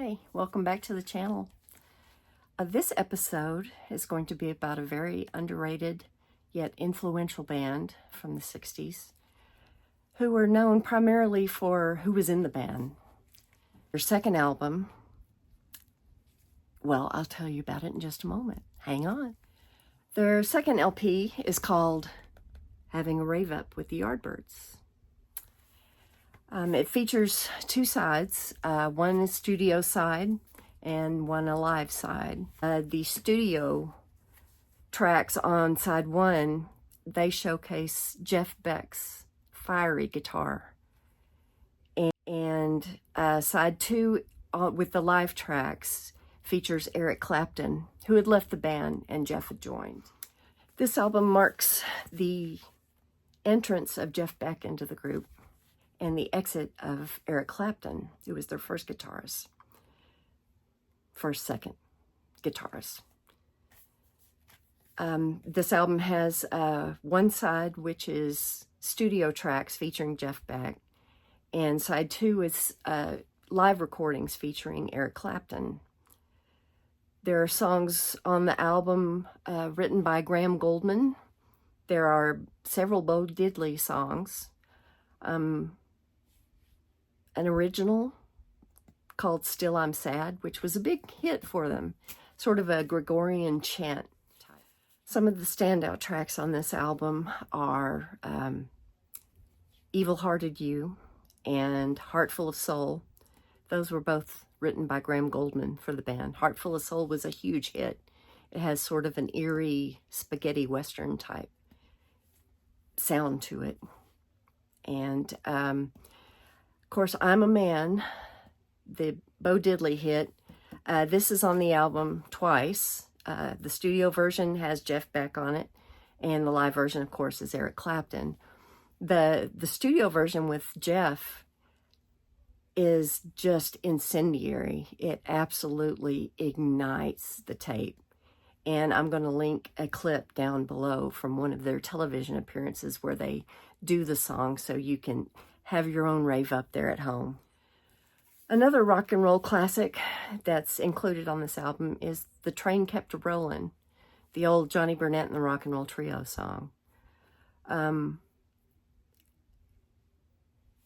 Hey, welcome back to the channel. This episode is going to be about a very underrated yet influential band from the 60s who were known primarily for who was in the band. Their second album, well, I'll tell you about it in just a moment. Hang on. Their second LP is called Having a Rave Up with the Yardbirds. It features two sides, one is studio side and one a live side. The studio tracks on side one, they showcase Jeff Beck's fiery guitar. And side two with the live tracks features Eric Clapton, who had left the band and Jeff had joined. This album marks the entrance of Jeff Beck into the group and the exit of Eric Clapton, who was their second guitarist. This album has one side, which is studio tracks featuring Jeff Beck, and side two is live recordings featuring Eric Clapton. There are songs on the album written by Graham Goldman. There are several Bo Diddley songs. An original called Still I'm Sad, which was a big hit for them, sort of a Gregorian chant type. Some of the standout tracks on this album are Evil Hearted You and Heart Full of Soul. Those were both written by Graham Goldman for the band. Heart Full of Soul was a huge hit. It has sort of an eerie spaghetti western type sound to it. And of course, I'm a Man, the Bo Diddley hit. This is on the album twice. The studio version has Jeff Beck on it, and the live version, of course, is Eric Clapton. The studio version with Jeff is just incendiary. It absolutely ignites the tape. And I'm going to link a clip down below from one of their television appearances where they do the song so you can have your own rave up there at home. Another rock and roll classic that's included on this album is The Train Kept A-Rollin', the old Johnny Burnett and the Rock and Roll Trio song.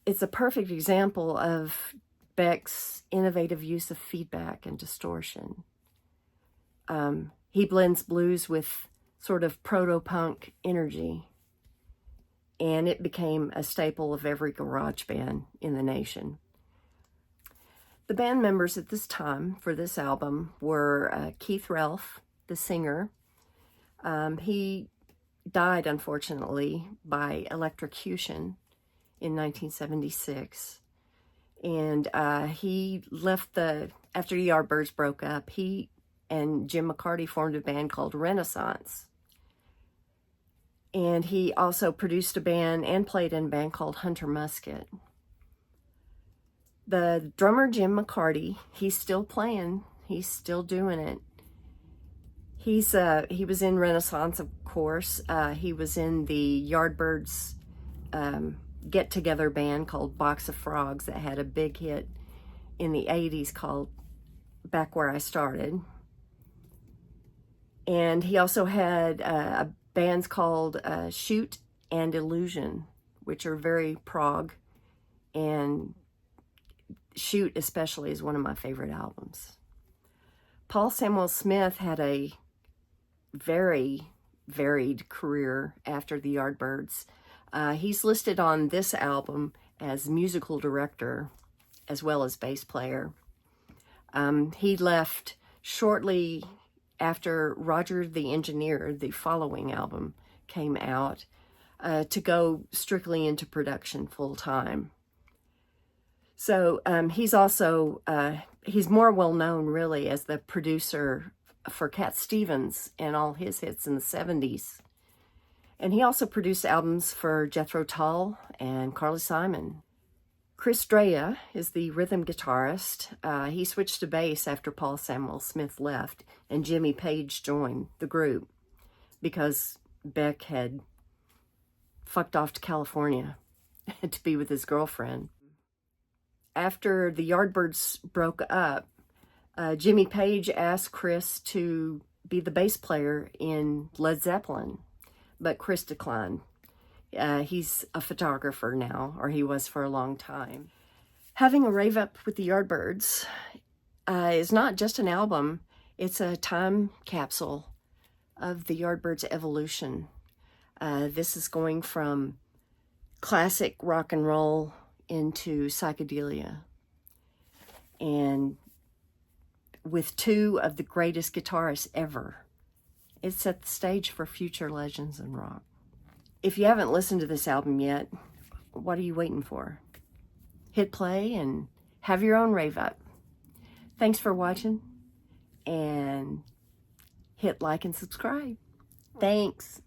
It's a perfect example of Beck's innovative use of feedback and distortion. He blends blues with sort of proto-punk energy, and it became a staple of every garage band in the nation. The band members at this time for this album were Keith Relf, the singer. He died, unfortunately, by electrocution in 1976. And he left after the Yardbirds broke up, he and Jim McCarty formed a band called Renaissance. And he also produced a band and played in a band called Hunter Musket. The drummer, Jim McCarty, he's still playing. He's still doing it. He was in Renaissance, of course. He was in the Yardbirds get-together band called Box of Frogs that had a big hit in the 80s called Back Where I Started. And he also had bands called Shoot and Illusion, which are very prog, and Shoot especially is one of my favorite albums. Paul Samuel Smith had a very varied career after the Yardbirds. He's listed on this album as musical director as well as bass player. He left shortly after Roger the Engineer, the following album, came out, to go strictly into production full-time. So he's also, he's more well-known really as the producer for Cat Stevens and all his hits in the 70s. And he also produced albums for Jethro Tull and Carly Simon. Chris Drea is the rhythm guitarist. He switched to bass after Paul Samuel Smith left and Jimmy Page joined the group because Beck had fucked off to California to be with his girlfriend. After the Yardbirds broke up, Jimmy Page asked Chris to be the bass player in Led Zeppelin, but Chris declined. He's a photographer now, or he was for a long time. Having a Rave Up with the Yardbirds is not just an album, it's a time capsule of the Yardbirds' evolution. This is going from classic rock and roll into psychedelia. And with two of the greatest guitarists ever, it set the stage for future legends in rock. If you haven't listened to this album yet, what are you waiting for? Hit play and have your own Rave Up. Thanks for watching, and hit like and subscribe. Thanks.